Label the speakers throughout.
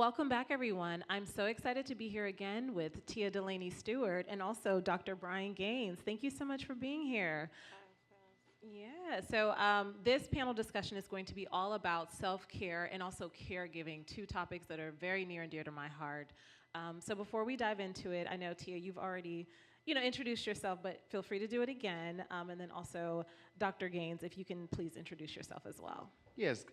Speaker 1: Welcome back, everyone. I'm so excited to be here again with Tia Delaney Stewart and also Dr. Bryan Gaines. Thank you so much for being here. Yeah, so this panel discussion is going to be all about self-care and also caregiving, two topics that are very near and dear to my heart. So before we dive into it, I know, Tia, you've already introduced yourself, but feel free to do it again. And then also, Dr. Gaines, if you can please introduce yourself as well.
Speaker 2: Yes.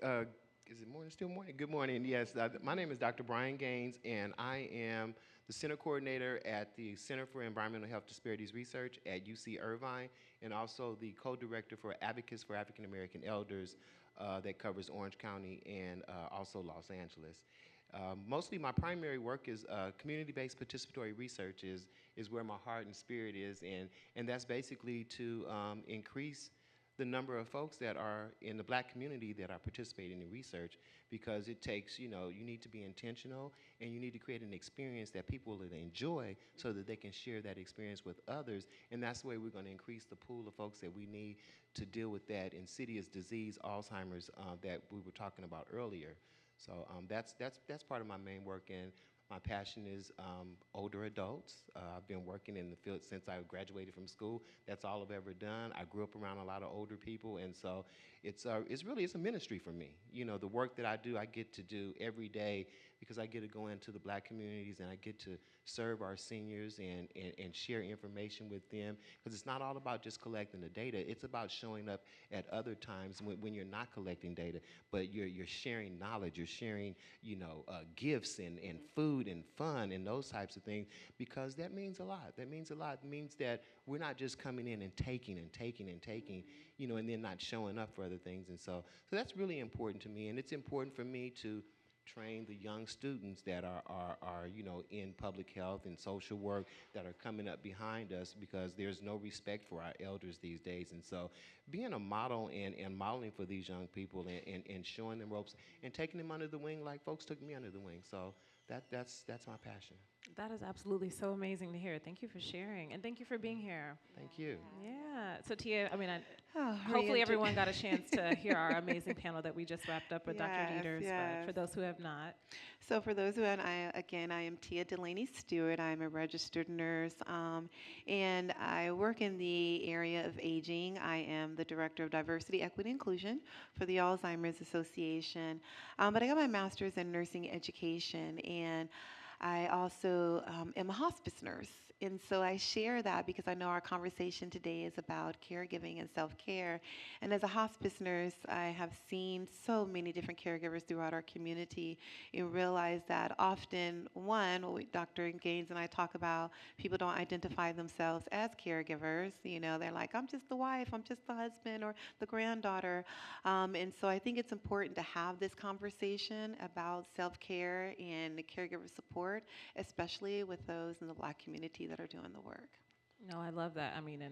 Speaker 2: Is it morning? Still morning? Good morning. Yes. My name is Dr. Bryan Gaines, and I am the Center Coordinator at the Center for Environmental Health Disparities Research at UC Irvine, and also the Co-Director for Advocates for African American Elders that covers Orange County and also Los Angeles. Mostly my primary work is community-based participatory research is where my heart and spirit is, and that's basically to increase the number of folks that are in the Black community that are participating in research, because it takes, you need to be intentional, and you need to create an experience that people will enjoy so that they can share that experience with others, and that's the way we're going to increase the pool of folks that we need to deal with that insidious disease, Alzheimer's, that we were talking about earlier. So that's part of my main work, and my passion is older adults. I've been working in the field since I graduated from school. That's all I've ever done. I grew up around a lot of older people, and so it's a ministry for me. The work that I do, I get to do every day because I get to go into the Black communities and I get to serve our seniors and share information with them, because it's not all about just collecting the data. It's about showing up at other times when you're not collecting data, but you're sharing knowledge, you're sharing gifts and food and fun and those types of things, because that means a lot. That means a lot. It means that we're not just coming in and taking and taking and taking, and then not showing up for other things. And so that's really important to me, and it's important for me to train the young students that are in public health and social work that are coming up behind us, because there's no respect for our elders these days. And so being a model and modeling for these young people and showing them ropes and taking them under the wing like folks took me under the wing. So that's my passion.
Speaker 1: That is absolutely so amazing to hear. Thank you for sharing, and thank you for being here.
Speaker 2: Thank you.
Speaker 1: Yeah. So Tia, hopefully everyone got a chance to hear our amazing panel that we just wrapped up with Dr. Dieters, but for those who have not.
Speaker 3: So for those who have, I am Tia Delaney Stewart. I'm a registered nurse, and I work in the area of aging. I am the Director of Diversity, Equity, Inclusion for the Alzheimer's Association, but I got my master's in nursing education, and I also am a hospice nurse. And so I share that because I know our conversation today is about caregiving and self-care. And as a hospice nurse, I have seen so many different caregivers throughout our community and realize that often, Dr. Gaines and I talk about, people don't identify themselves as caregivers. They're like, I'm just the wife, I'm just the husband or the granddaughter. And so I think it's important to have this conversation about self-care and caregiver support, especially with those in the Black community that are doing the work.
Speaker 1: No, I love that. And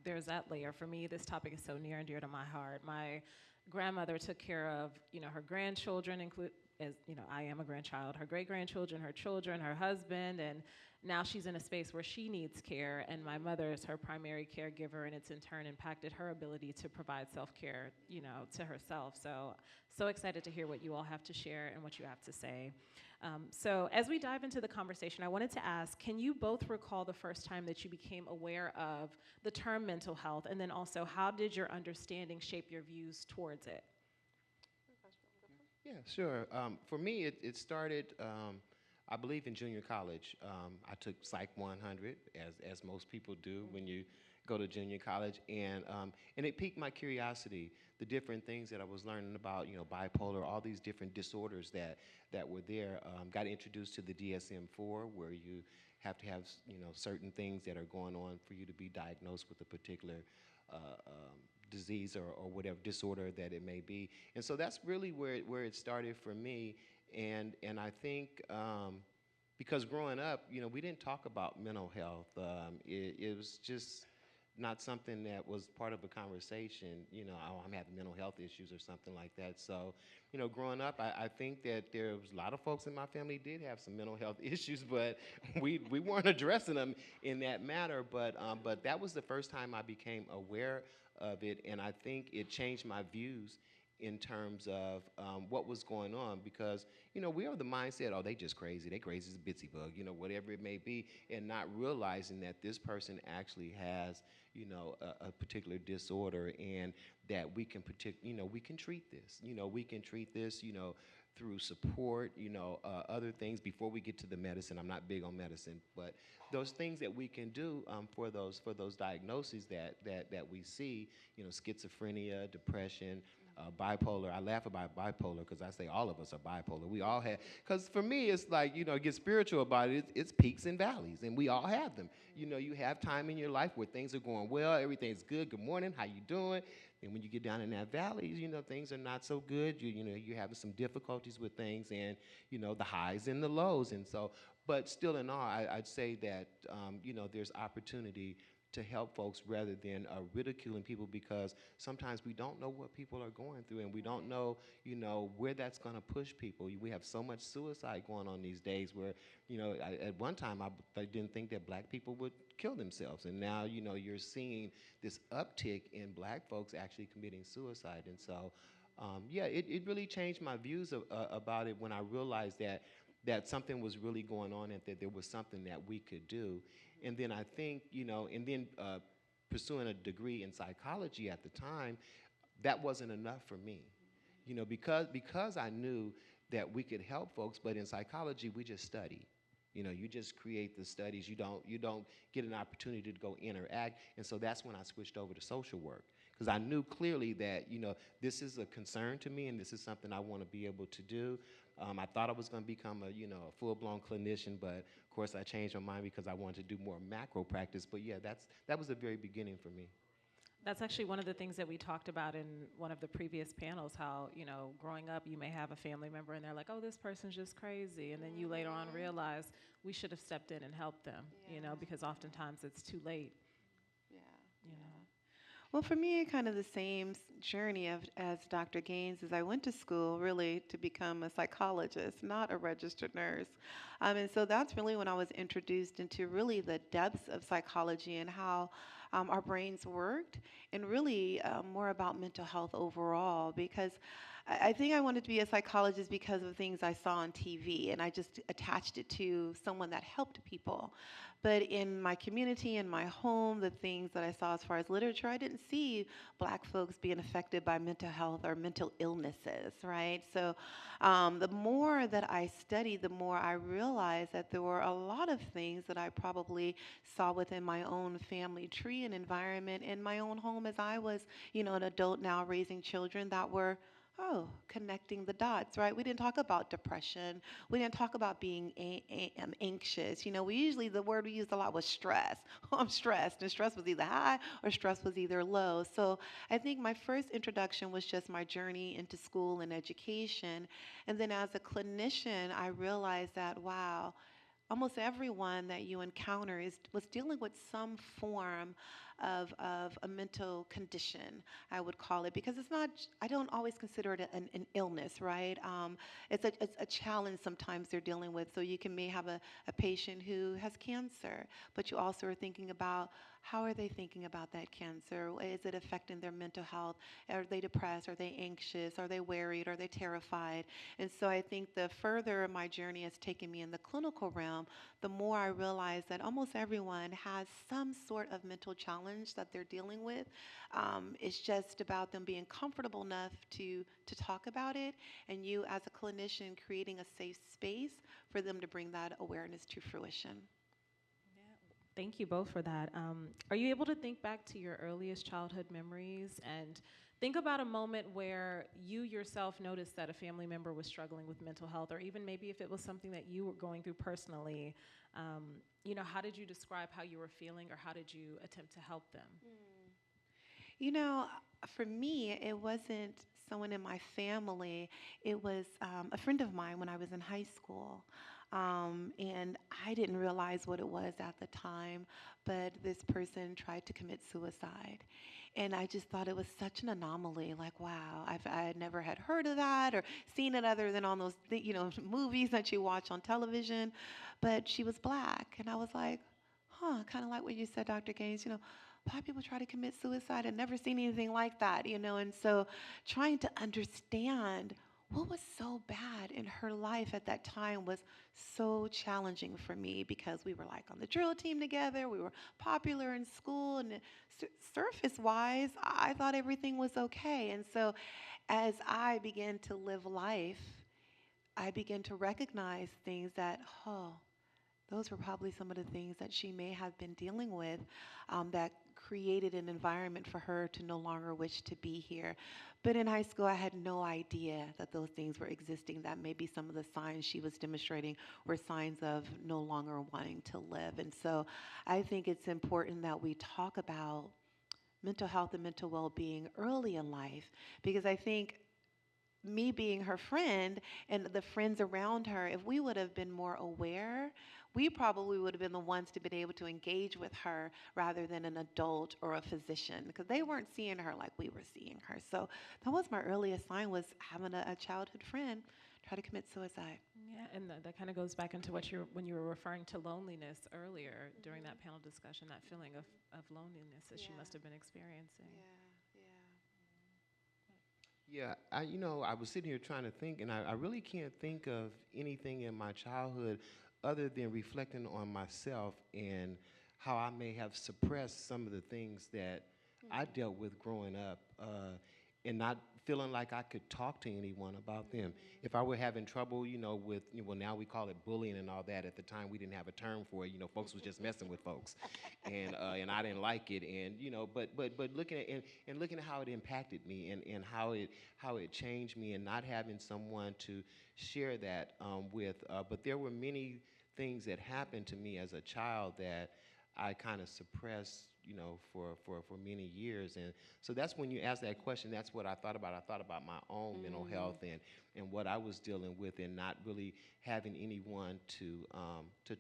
Speaker 1: there's that layer. For me, this topic is so near and dear to my heart. My grandmother took care of, her grandchildren, I am a grandchild, her great-grandchildren, her children, her husband, and now she's in a space where she needs care, and my mother is her primary caregiver, and it's in turn impacted her ability to provide self-care, to herself. So excited to hear what you all have to share and what you have to say. So as we dive into the conversation, I wanted to ask, can you both recall the first time that you became aware of the term mental health, and then also how did your understanding shape your views towards it?
Speaker 2: Yeah, sure. For me, it started, I believe, in junior college. I took Psych 100, as most people do when you go to junior college, and it piqued my curiosity, the different things that I was learning about, bipolar, all these different disorders that were there. Got introduced to the DSM-4, where you have to have, certain things that are going on for you to be diagnosed with a particular disease or whatever disorder that it may be. And so that's really where it started for me. And I think because growing up, we didn't talk about mental health. It was just not something that was part of a conversation, oh, I'm having mental health issues or something like that. So, growing up, I think that there was a lot of folks in my family did have some mental health issues, but we weren't addressing them in that manner. But that was the first time I became aware of it, and I think it changed my views in terms of what was going on, because we have the mindset, oh, they just crazy, they crazy as a bitsy bug, whatever it may be, and not realizing that this person actually has a particular disorder, and that we can we can treat this, we can treat this, through support, other things before we get to the medicine. I'm not big on medicine, but those things that we can do for those diagnoses that we see, schizophrenia, depression, bipolar. I laugh about bipolar because I say all of us are bipolar. We all have, because for me it's like, get spiritual about it. It's peaks and valleys, and we all have them. You have time in your life where things are going well, everything's good. Good morning, how you doing? And when you get down in that valley, things are not so good. You're having some difficulties with things, and the highs and the lows, and so. But still, in all, I'd say that there's opportunity to help folks rather than ridiculing people, because sometimes we don't know what people are going through, and we don't know where that's going to push people. We have so much suicide going on these days where at one time I didn't think that black people would kill themselves, and now you're seeing this uptick in black folks actually committing suicide. And so yeah, it really changed my views about it when I realized that something was really going on, and that there was something that we could do. And then I think, and then pursuing a degree in psychology at the time, that wasn't enough for me. Because I knew that we could help folks, but in psychology we just study. You just create the studies. You don't get an opportunity to go interact. And so that's when I switched over to social work, because I knew clearly that this is a concern to me, and this is something I want to be able to do. I thought I was going to become a full-blown clinician, but of course I changed my mind because I wanted to do more macro practice. But yeah, that was the very beginning for me.
Speaker 1: That's actually one of the things that we talked about in one of the previous panels, how, growing up, you may have a family member and they're like, oh, this person's just crazy. And then you later on realize we should have stepped in and helped them, because oftentimes it's too late.
Speaker 3: Yeah. Well, for me, kind of the same journey as Dr. Gaines, as I went to school really to become a psychologist, not a registered nurse. And so that's really when I was introduced into really the depths of psychology and how our brains worked, and really more about mental health overall, because I think I wanted to be a psychologist because of things I saw on TV, and I just attached it to someone that helped people. But in my community, in my home, the things that I saw as far as literature, I didn't see black folks being affected by mental health or mental illnesses, right? So the more that I studied, the more I realized that there were a lot of things that I probably saw within my own family tree and environment in my own home as I was, an adult now raising children, that were connecting the dots, right? We didn't talk about depression. We didn't talk about being anxious. We usually, the word we used a lot was stress. Oh, I'm stressed. And stress was either high or stress was either low. So I think my first introduction was just my journey into school and education. And then as a clinician, I realized that, wow, almost everyone that you encounter was dealing with some form of a mental condition, I would call it, because it's not, I don't always consider it an illness, right? It's a challenge sometimes they're dealing with. So you may have a patient who has cancer, but you also are thinking about, how are they thinking about that cancer? Is it affecting their mental health? Are they depressed? Are they anxious? Are they worried? Are they terrified? And so I think the further my journey has taken me in the clinical realm, the more I realize that almost everyone has some sort of mental challenge that they're dealing with. It's just about them being comfortable enough to talk about it, and you as a clinician creating a safe space for them to bring that awareness to fruition.
Speaker 1: Thank you both for that. Are you able to think back to your earliest childhood memories and think about a moment where you yourself noticed that a family member was struggling with mental health, or even maybe if it was something that you were going through personally? How did you describe how you were feeling, or how did you attempt to help them?
Speaker 3: For me, it wasn't someone in my family. It was a friend of mine when I was in high school. And I didn't realize what it was at the time, but this person tried to commit suicide. And I just thought it was such an anomaly. Like, wow, I had never had heard of that or seen it other than on those, movies that you watch on television. But she was black, and I was like, kind of like what you said, Dr. Gaines, why people try to commit suicide. I'd never seen anything like that, you know. And so trying to understand what was so bad in her life at that time was so challenging for me because we were like on the drill team together, we were popular in school, and surface wise, I thought everything was okay. And so as I began to live life, I began to recognize things that, oh, those were probably some of the things that she may have been dealing with that created an environment for her to no longer wish to be here. But in high school, I had no idea that those things were existing, that maybe some of the signs she was demonstrating were signs of no longer wanting to live. And so I think it's important that we talk about mental health and mental well-being early in life, because I think me being her friend and the friends around her, if we would have been more aware, we probably would have been the ones to been able to engage with her rather than an adult or a physician, because they weren't seeing her like we were seeing her. So that was my earliest sign, was having a childhood friend try to commit suicide.
Speaker 1: Yeah, and that kind of goes back into when you were referring to loneliness earlier during that panel discussion, that feeling of loneliness that she must have been experiencing.
Speaker 2: Yeah, I was sitting here trying to think, and I really can't think of anything in my childhood other than reflecting on myself and how I may have suppressed some of the things that I dealt with growing up, and not feeling like I could talk to anyone about them. If I were having trouble, with, well, now we call it bullying and all that. At the time, we didn't have a term for it. Folks was just messing with folks, and I didn't like it. And but looking at and looking at how it impacted me and how it changed me, and not having someone to share that with. But there were many things that happened to me as a child that I kind of suppressed, for many years. And so that's when you ask that question, that's what I thought about. I thought about my own mental health and what I was dealing with, and not really having anyone to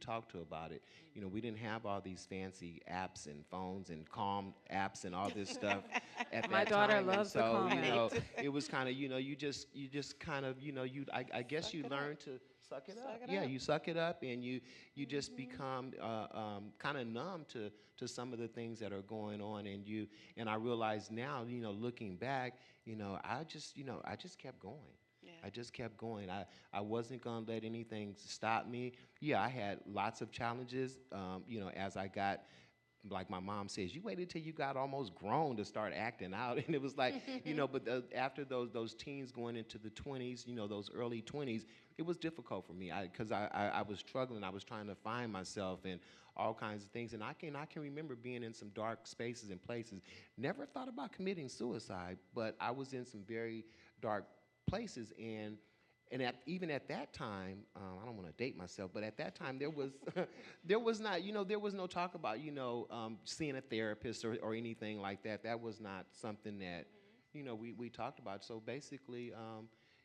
Speaker 2: talk to about it. We didn't have all these fancy apps and phones and Calm apps and all this stuff at
Speaker 1: My
Speaker 2: that
Speaker 1: daughter
Speaker 2: time.
Speaker 1: loves the
Speaker 2: and so,
Speaker 1: Calm app.
Speaker 2: it was kind of, you just kind of, I guess you learn to suck it up. Yeah, you suck it up, and you just become kind of numb to some of the things that are going on, and I realize now, looking back, I just kept going.
Speaker 3: Yeah.
Speaker 2: I just kept going. I wasn't gonna let anything stop me. Yeah, I had lots of challenges. As I got, like my mom says, you waited till you got almost grown to start acting out. And it was like, but after those teens going into the 20s, those early 20s, it was difficult for me because I was struggling. I was trying to find myself and all kinds of things. And I can remember being in some dark spaces and places. Never thought about committing suicide, but I was in some very dark places. And even at that time, I don't want to date myself, but at that time there was there was no talk about seeing a therapist or anything like that. That was not something that we talked about. So basically,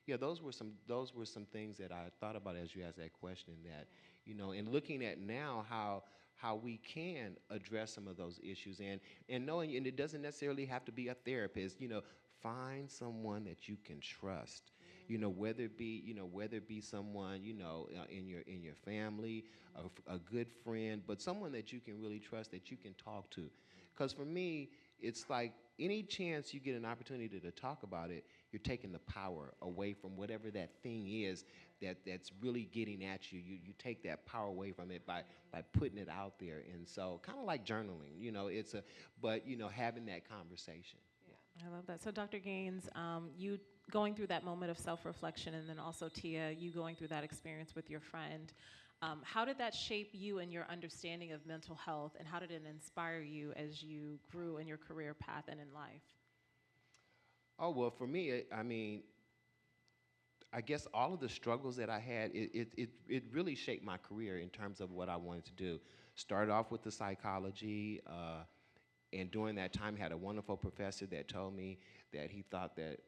Speaker 2: yeah, those were some things that I thought about as you asked that question. That and looking at now how we can address some of those issues, and knowing, and it doesn't necessarily have to be a therapist. Find someone that you can trust. Whether it be someone in your family, a good friend, but someone that you can really trust, that you can talk to. Because for me, it's like any chance you get an opportunity to talk about it, you're taking the power away from whatever that thing is that's really getting at you. You take that power away from it by putting it out there. And so, kind of like journaling, but having that conversation.
Speaker 1: I love that. So, Dr. Gaines, you going through that moment of self-reflection, and then also Tia, you going through that experience with your friend, how did that shape you and your understanding of mental health, and how did it inspire you as you grew in your career path and in life?
Speaker 2: Oh, well, for me, I guess all of the struggles that I had, it really shaped my career in terms of what I wanted to do. Started off with the psychology, and during that time, had a wonderful professor that told me that he thought that,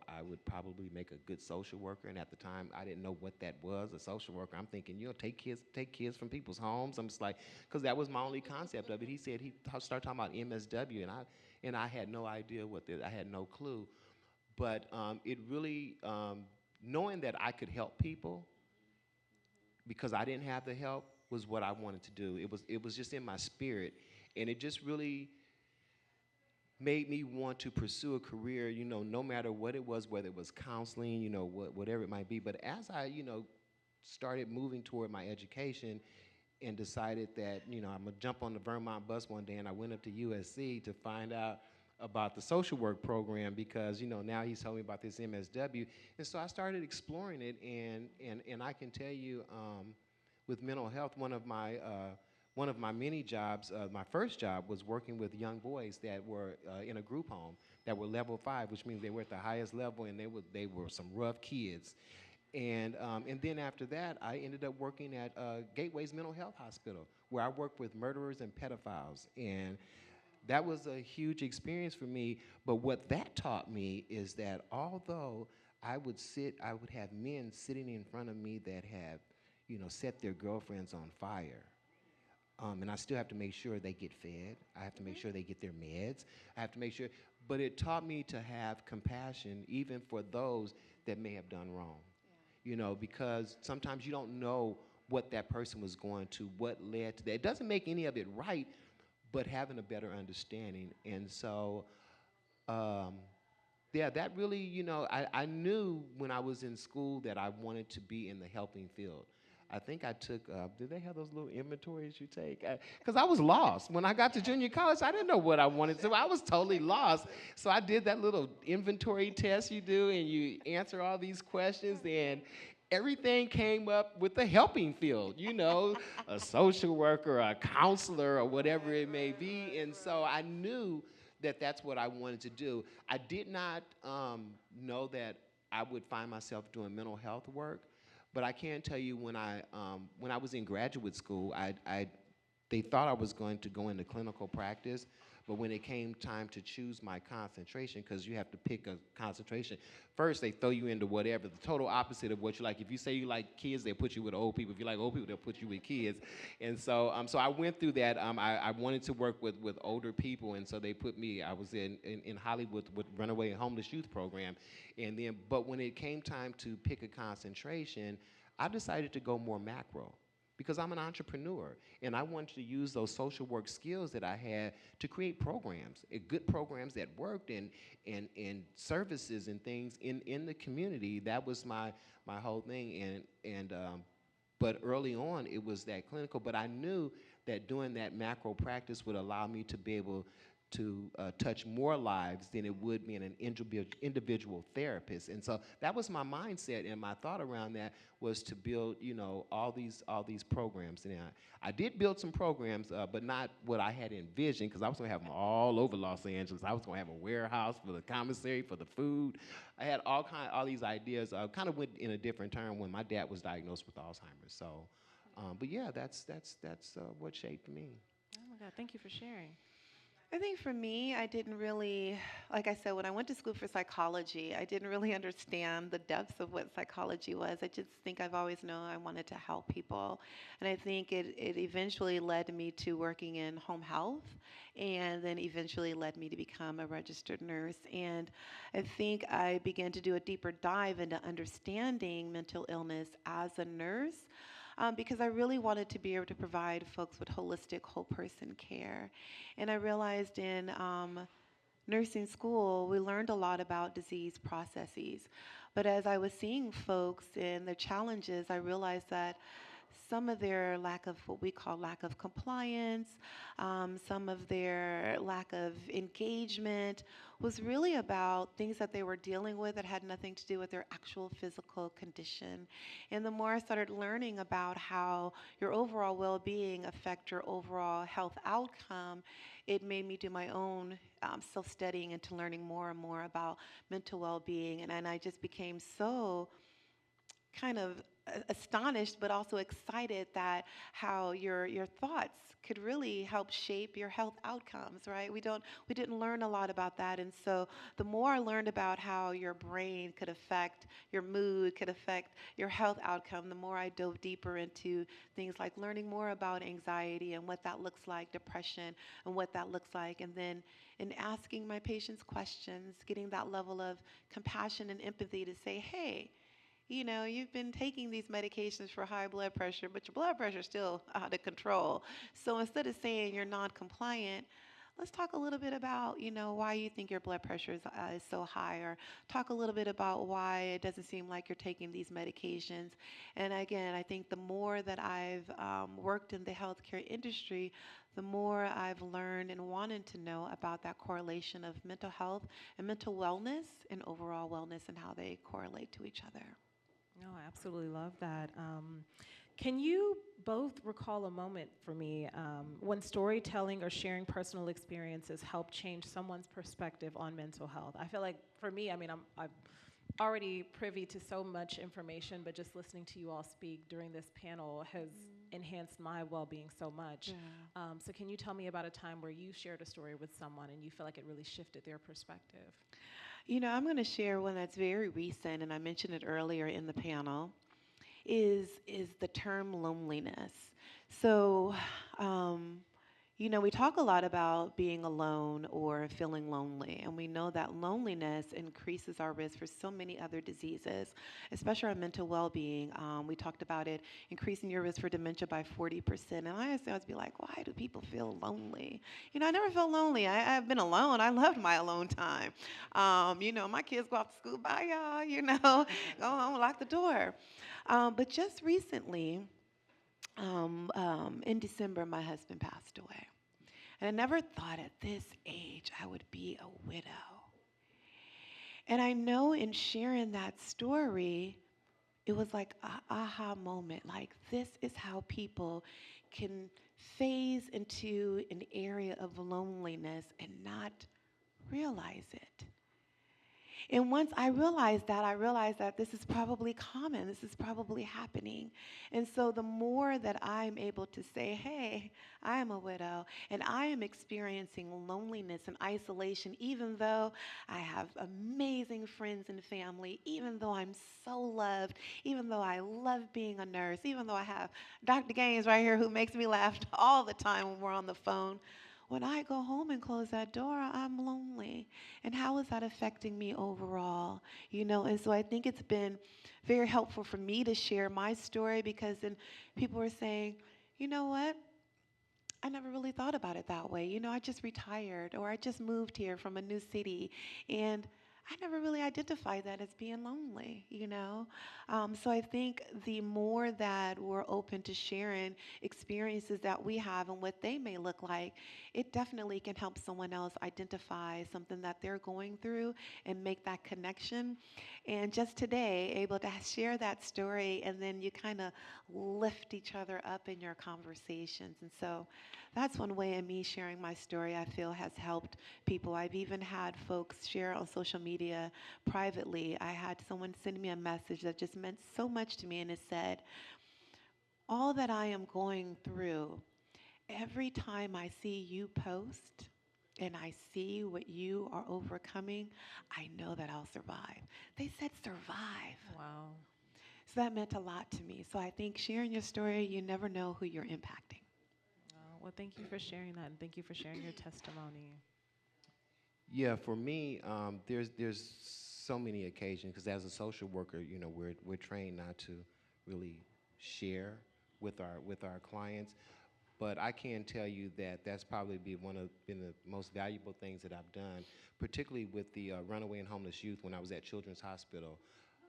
Speaker 2: I would probably make a good social worker. And at the time, I didn't know what that was, a social worker. I'm thinking, take kids from people's homes. I'm just like, because that was my only concept of it. He said, he started talking about MSW, and I had no idea I had no clue. But it really, knowing that I could help people because I didn't have the help was what I wanted to do. It was just in my spirit. And it just really made me want to pursue a career, no matter what it was, whether it was counseling, whatever it might be. But as I, started moving toward my education and decided that, I'm gonna jump on the Vermont bus one day, and I went up to USC to find out about the social work program because, now he's telling me about this MSW. And so I started exploring it, and I can tell you, with mental health, one of my many jobs, my first job was working with young boys that were in a group home that were level 5, which means they were at the highest level, and they were some rough kids. And then after that, I ended up working at Gateway's Mental Health Hospital, where I worked with murderers and pedophiles. And that was a huge experience for me. But what that taught me is that although I would have men sitting in front of me that have, set their girlfriends on fire. And I still have to make sure they get fed. I have to make sure they get their meds. I have to make sure. But it taught me to have compassion even for those that may have done wrong. Because sometimes you don't know what that person was going to, what led to that. It doesn't make any of it right, but having a better understanding. And so, yeah, that really, I knew when I was in school that I wanted to be in the helping field. I think I took, did they have those little inventories you take? Because I was lost. When I got to junior college, I didn't know what I wanted to do. I was totally lost. So I did that little inventory test you do, and you answer all these questions, and everything came up with the helping field, a social worker, a counselor, or whatever it may be. And so I knew that that's what I wanted to do. I did not know that I would find myself doing mental health work. But I can tell you when I was in graduate school, they thought I was going to go into clinical practice, but when it came time to choose my concentration, because you have to pick a concentration, first they throw you into whatever, the total opposite of what you like. If you say you like kids, they'll put you with old people. If you like old people, they'll put you with kids. And so I went through that. I wanted to work with older people, and so they put me, I was in Hollywood with Runaway Homeless Youth Program. But when it came time to pick a concentration, I decided to go more macro because I'm an entrepreneur, and I wanted to use those social work skills that I had to create programs, good programs that worked, and services and things in the community. That was my whole thing, but early on it was that clinical. But I knew that doing that macro practice would allow me to be able to touch more lives than it would being an individual therapist. And so that was my mindset, and my thought around that was to build, all these programs. And I did build some programs, but not what I had envisioned, because I was going to have them all over Los Angeles. I was going to have a warehouse for the commissary, for the food. I had all these ideas. I kind of went in a different turn when my dad was diagnosed with Alzheimer's. So, but yeah, that's what shaped me.
Speaker 1: Oh my God, thank you for sharing.
Speaker 3: I think for me, I didn't really, like I said, when I went to school for psychology, I didn't really understand the depths of what psychology was. I just think I've always known I wanted to help people. And I think it eventually led me to working in home health, and then eventually led me to become a registered nurse. And I think I began to do a deeper dive into understanding mental illness as a nurse. Because I really wanted to be able to provide folks with holistic, whole person care. And I realized in nursing school, we learned a lot about disease processes. But as I was seeing folks and their challenges, I realized that some of their lack of what we call lack of compliance, some of their lack of engagement was really about things that they were dealing with that had nothing to do with their actual physical condition. And the more I started learning about how your overall well-being affect your overall health outcome, it made me do my own self-studying into learning more and more about mental well-being. And I just became so kind of astonished, but also excited that how your thoughts could really help shape your health outcomes, right? We didn't learn a lot about that. And so the more I learned about how your brain could affect your mood, could affect your health outcome, the more I dove deeper into things like learning more about anxiety and what that looks like, depression and what that looks like, and then in asking my patients questions, getting that level of compassion and empathy to say, hey, you've been taking these medications for high blood pressure, but your blood pressure is still out of control. So instead of saying you're non-compliant, let's talk a little bit about, why you think your blood pressure is so high, or talk a little bit about why it doesn't seem like you're taking these medications. And again, I think the more that I've worked in the healthcare industry, the more I've learned and wanted to know about that correlation of mental health and mental wellness and overall wellness and how they correlate to each other.
Speaker 1: No, I absolutely love that. Can you both recall a moment for me when storytelling or sharing personal experiences helped change someone's perspective on mental health? I feel like for me, I mean, I'm already privy to so much information, but just listening to you all speak during this panel has enhanced my well-being so much.
Speaker 3: Yeah.
Speaker 1: So can you tell me about a time where you shared a story with someone and you feel like it really shifted their perspective?
Speaker 3: I'm going to share one that's very recent, and I mentioned it earlier in the panel, is the term loneliness. So, we talk a lot about being alone or feeling lonely, and we know that loneliness increases our risk for so many other diseases, especially our mental well-being. We talked about it increasing your risk for dementia by 40%, and I used to always be like, why do people feel lonely? I never felt lonely. I've been alone. I loved my alone time. My kids go off to school, bye y'all, go home, lock the door. But just recently, in December, my husband passed away. And I never thought at this age I would be a widow. And I know in sharing that story, it was like an aha moment. Like, this is how people can phase into an area of loneliness and not realize it. And once I realized that this is probably common, this is probably happening. And so the more that I'm able to say, hey, I am a widow, and I am experiencing loneliness and isolation, even though I have amazing friends and family, even though I'm so loved, even though I love being a nurse, even though I have Dr. Gaines right here who makes me laugh all the time when we're on the phone. When I go home and close that door, I'm lonely. And how is that affecting me overall? And so I think it's been very helpful for me to share my story, because then people are saying, you know what? I never really thought about it that way. I just retired, or I just moved here from a new city, and I never really identified that as being lonely. So I think the more that we're open to sharing experiences that we have and what they may look like, it definitely can help someone else identify something that they're going through and make that connection. And just today, able to share that story, and then you kind of lift each other up in your conversations. And so that's one way of me sharing my story I feel has helped people. I've even had folks share on social media privately. I had someone send me a message that just meant so much to me, and it said, all that I am going through, every time I see you post and I see what you are overcoming, I know that I'll survive. They said survive.
Speaker 1: Wow.
Speaker 3: So that meant a lot to me. So I think sharing your story, you never know who you're impacting.
Speaker 1: Well, thank you for sharing that, and thank you for sharing your testimony.
Speaker 2: Yeah, for me, there's so many occasions because as a social worker, we're trained not to really share with our clients. But I can tell you that that's probably been the most valuable things that I've done, particularly with the runaway and homeless youth when I was at Children's Hospital.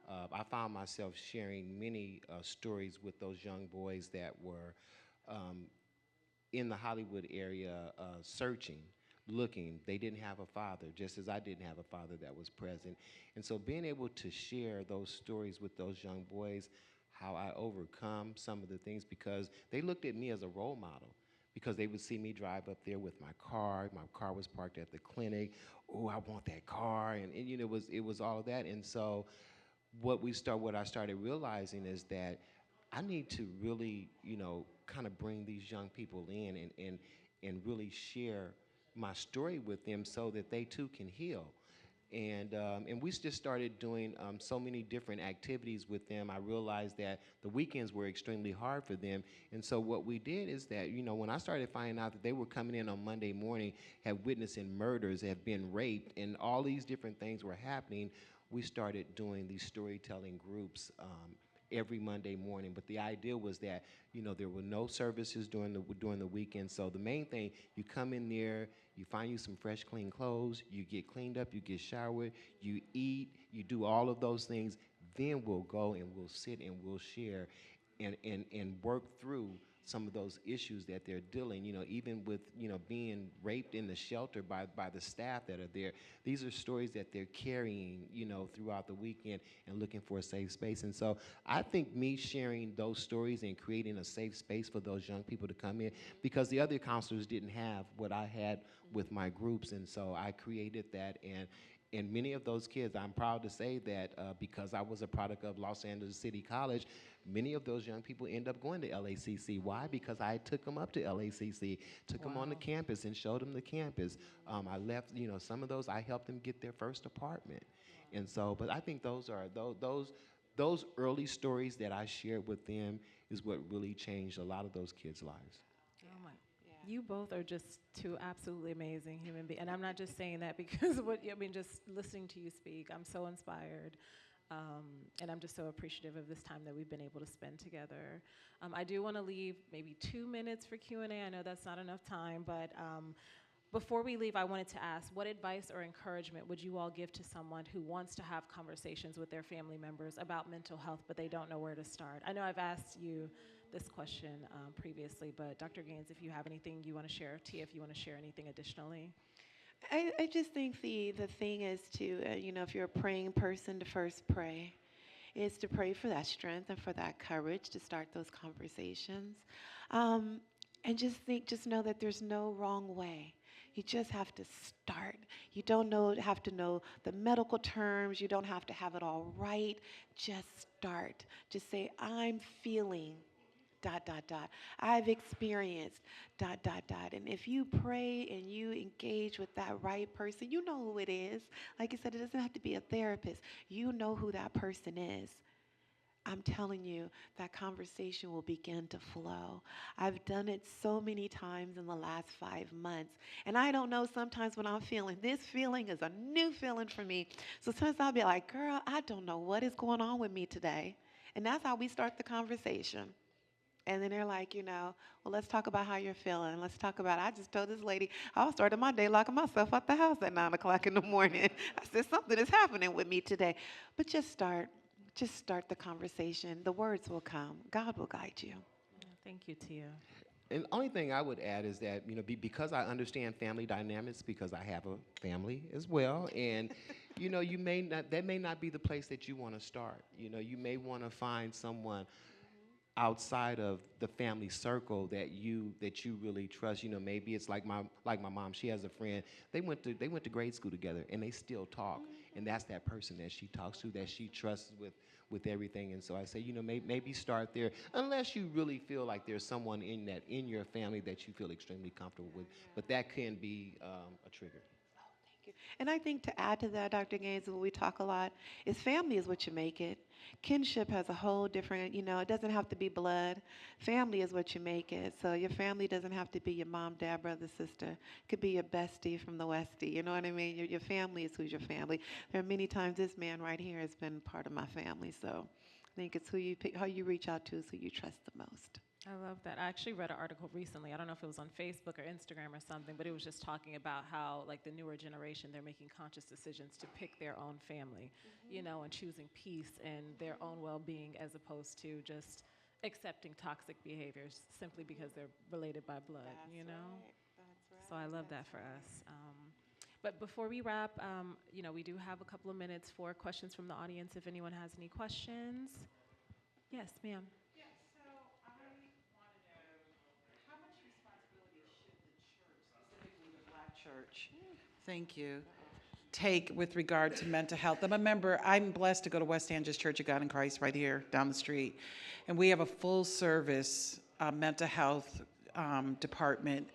Speaker 2: I found myself sharing many stories with those young boys that were um, in the Hollywood area searching, looking. They didn't have a father, just as I didn't have a father that was present. And so being able to share those stories with those young boys, how I overcome some of the things, because they looked at me as a role model, because they would see me drive up there with my car. My car was parked at the clinic. Oh, I want that car. And it was all of that. And so what I started realizing is that I need to really, kind of bring these young people in and really share my story with them so that they too can heal. And we just started doing so many different activities with them. I realized that the weekends were extremely hard for them. And so what we did is that, when I started finding out that they were coming in on Monday morning, have witnessing murders, have been raped, and all these different things were happening, we started doing these storytelling groups every Monday morning. But the idea was that, there were no services during the weekend. So the main thing, you come in there, you find you some fresh, clean clothes, you get cleaned up, you get showered, you eat, you do all of those things. Then we'll go and we'll sit and we'll share and work through some of those issues that they're dealing, even with, being raped in the shelter by the staff that are there. These are stories that they're carrying, throughout the weekend and looking for a safe space. And so I think me sharing those stories and creating a safe space for those young people to come in, because the other counselors didn't have what I had with my groups, and so I created that. And many of those kids, I'm proud to say that because I was a product of Los Angeles City College, many of those young people end up going to LACC. Why? Because I took them up to LACC, took them on the campus and showed them the campus. I left, some of those, I helped them get their first apartment. And so, but I think those are, those early stories that I shared with them is what really changed a lot of those kids' lives.
Speaker 1: Oh my. You both are just two absolutely amazing human beings. And I'm not just saying that because just listening to you speak, I'm so inspired. And I'm just so appreciative of this time that we've been able to spend together. I do want to leave maybe 2 minutes for Q&A. I know that's not enough time, but before we leave, I wanted to ask, what advice or encouragement would you all give to someone who wants to have conversations with their family members about mental health, but they don't know where to start? I know I've asked you this question previously, but Dr. Gaines, if you have anything you want to share, Tia, if you want to share anything additionally.
Speaker 3: I just think the thing is to, if you're a praying person, to first pray. Is to pray for that strength and for that courage to start those conversations. And just know that there's no wrong way. You just have to start. You don't have to know the medical terms. You don't have to have it all right. Just start. Just say, I'm feeling ... I've experienced ... And if you pray and you engage with that right person, you know who it is. Like I said, it doesn't have to be a therapist. You know who that person is. I'm telling you, that conversation will begin to flow. I've done it so many times in the last 5 months. And I don't know, sometimes when I'm feeling, this feeling is a new feeling for me. So sometimes I'll be like, girl, I don't know what is going on with me today. And that's how we start the conversation. And then they're like, well, let's talk about how you're feeling. Let's talk about, I just told this lady, I was starting my day locking myself out the house at 9 o'clock in the morning. I said, something is happening with me today. But just start the conversation. The words will come. God will guide you.
Speaker 1: Thank you, Tia.
Speaker 2: And the only thing I would add is that, because I understand family dynamics, because I have a family as well, and, that may not be the place that you want to start. You may want to find someone outside of the family circle that you really trust. Maybe it's like my mom. She has a friend. They went to grade school together, and they still talk. And that's that person that she talks to, that she trusts with everything. And so I say, maybe start there, unless you really feel like there's someone in your family that you feel extremely comfortable with. But that can be a trigger.
Speaker 3: And I think to add to that, Dr. Gaines, what we talk a lot, is family is what you make it. Kinship has a whole different, it doesn't have to be blood. Family is what you make it. So your family doesn't have to be your mom, dad, brother, sister. It could be your bestie from the Westie. You know what I mean? Your family is who's your family. There are many times this man right here has been part of my family. So I think it's who you pick, how you reach out to is who you trust the most.
Speaker 1: I love that. I actually read an article recently. I don't know if it was on Facebook or Instagram or something, but it was just talking about how, like, the newer generation, they're making conscious decisions to pick their own family, and choosing peace and their own well-being as opposed to just accepting toxic behaviors simply because they're related by blood,
Speaker 3: That's right.
Speaker 1: So I love that for us. But before we wrap, we do have a couple of minutes for questions from the audience if anyone has any questions. Yes, ma'am.
Speaker 4: Church, thank you, take with regard to mental health. I'm blessed to go to West Angeles Church of God in Christ right here down the street. And we have a full service mental health department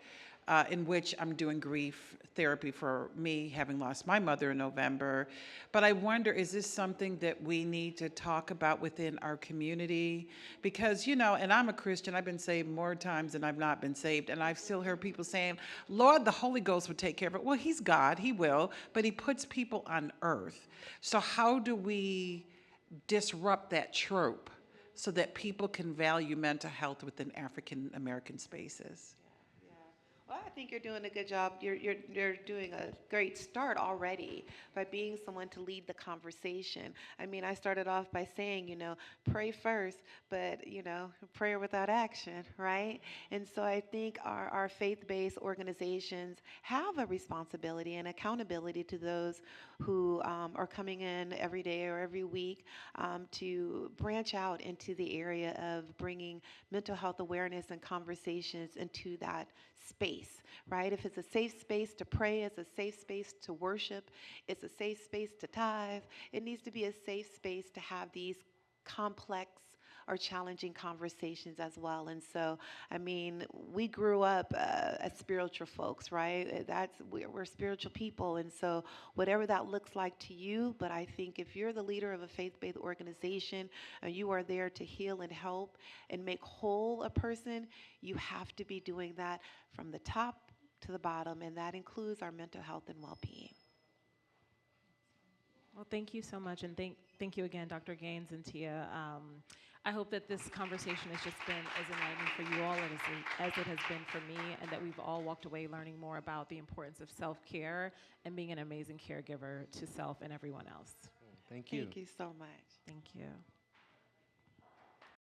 Speaker 4: in which I'm doing grief therapy for me having lost my mother in November. But I wonder, is this something that we need to talk about within our community? Because, and I'm a Christian, I've been saved more times than I've not been saved, and I've still heard people saying, Lord, the Holy Ghost would take care of it. Well, he's God, he will, but he puts people on earth. So how do we disrupt that trope so that people can value mental health within African American spaces.
Speaker 3: Well, I think you're doing a good job. You're doing a great start already by being someone to lead the conversation. I mean, I started off by saying, pray first, but, prayer without action, right? And so I think our faith-based organizations have a responsibility and accountability to those who are coming in every day or every week to branch out into the area of bringing mental health awareness and conversations into that space, right? If it's a safe space to pray, it's a safe space to worship, it's a safe space to tithe, it needs to be a safe space to have these complex or challenging conversations as well. And so, I mean, we grew up as spiritual folks, right? We're spiritual people. And so whatever that looks like to you, but I think if you're the leader of a faith-based organization and you are there to heal and help and make whole a person, you have to be doing that from the top to the bottom, and that includes our mental health and well-being.
Speaker 1: Well, thank you so much, and thank you again, Dr. Gaines and Tia. I hope that this conversation has just been as enlightening for you all as it has been for me, and that we've all walked away learning more about the importance of self-care and being an amazing caregiver to self and everyone else.
Speaker 2: Thank you.
Speaker 3: Thank you so much.
Speaker 1: Thank you.